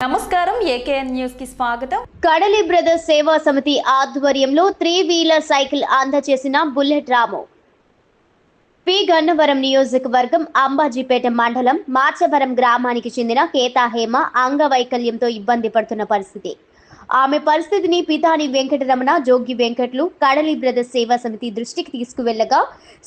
నమస్కారం AKN news కి స్వాగతం. కడలి బ్రదర్స్ సేవా సమితి ఆధ్వర్యంలో 3-వీలర్ సైకిల్ అందజేసిన బుల్లెట్ రాము. పి గన్నవరం నియోజకవర్గం అంబాజీపేట మండలం మార్చవరం గ్రామానికి చెందిన కేతా హేమ అంగవైకల్యంతో ఇబ్బంది పడుతున్న పరిస్థితి. ఆమె పరిస్థితిని పితాని వెంకటరమణ, జోగి వెంకట్లు కడలి బ్రదర్స్ సేవా సమితి దృష్టికి తీసుకువెళ్లగా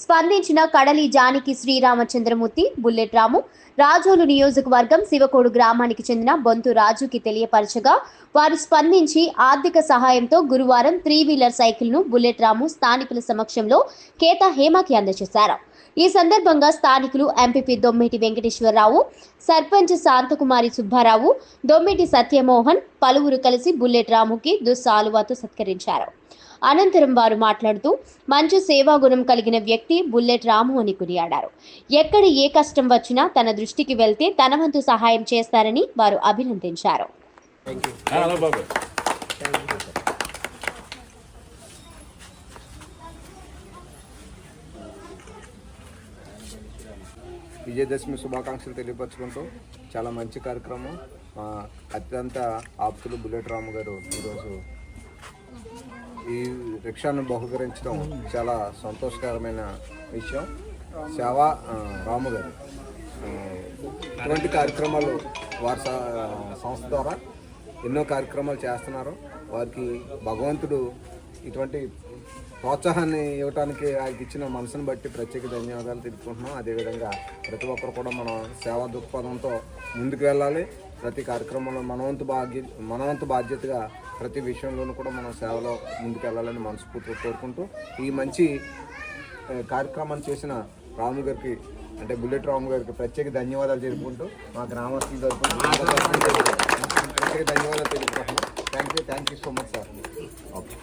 స్పందించిన కడలి జానకి శ్రీరామచంద్రమూర్తి, బుల్లెట్ రాము రాజోలు నియోజకవర్గం శివకోడు గ్రామానికి చెందిన బొంతు రాజుకి తెలియపరచగా వారు స్పందించి ఆర్థిక సహాయంతో గురువారం 3-వీలర్ సైకిల్ ను బుల్లెట్ రాము స్థానికుల సమక్షంలో కేతా హేమకి అందజేశారు. ఈ సందర్భంగా స్థానికులు ఎంపీపీ దొమ్మిటి వెంకటేశ్వరరావు, సర్పంచ్ శాంతకుమారి సుబ్బారావు, దొమ్మిటి సత్యమోహన్ పలువురు కలిసి బుల్లెట్ రాముకి దుస్సాలువాతో సత్కరించారు. అనంతరం వారు మాట్లాడుతూ మంచి సేవాగుణం కలిగిన వ్యక్తి బుల్లెట్ రాము అని కొనియాడారు. ఎక్కడ ఏ కష్టం వచ్చినా తన దృష్టికి వెళ్తే తన వంతు సహాయం చేస్తారని వారు అభినందించారు. విజయదశమి శుభాకాంక్షలు తెలియపరచుకుంటూ చాలా మంచి కార్యక్రమం. అత్యంత ఆప్తులు బుల్లెట్ రాము గారు ఈరోజు ఈ రిక్షాను బహుకరించడం చాలా సంతోషకరమైన విషయం. సేవా రాము గారు ఇటువంటి కార్యక్రమాలు వారి సంస్థ ద్వారా ఎన్నో కార్యక్రమాలు చేస్తున్నారు. వారికి భగవంతుడు ఇటువంటి ప్రోత్సాహాన్ని ఇవ్వడానికి ఆయనకి ఇచ్చిన మనసును బట్టి ప్రత్యేక ధన్యవాదాలు తెలుపుకుంటున్నాం. అదేవిధంగా ప్రతి ఒక్కరు కూడా మనం సేవా దృక్పథంతో ముందుకు వెళ్ళాలి. ప్రతి కార్యక్రమంలో మనవంతు బాధ్యతగా ప్రతి విషయంలోనూ కూడా మనం సేవలో ముందుకు వెళ్ళాలని మనస్ఫూర్తిగా కోరుకుంటూ ఈ మంచి కార్యక్రమాన్ని చేసిన రాము గారికి అంటే బుల్లెట్ రాము గారికి ప్రత్యేక ధన్యవాదాలు తెలుపుకుంటూ మా గ్రామస్తుల తరఫున ప్రత్యేక ధన్యవాదాలు తెలుపుకుంటున్నాం. Thank you so much sir. Okay.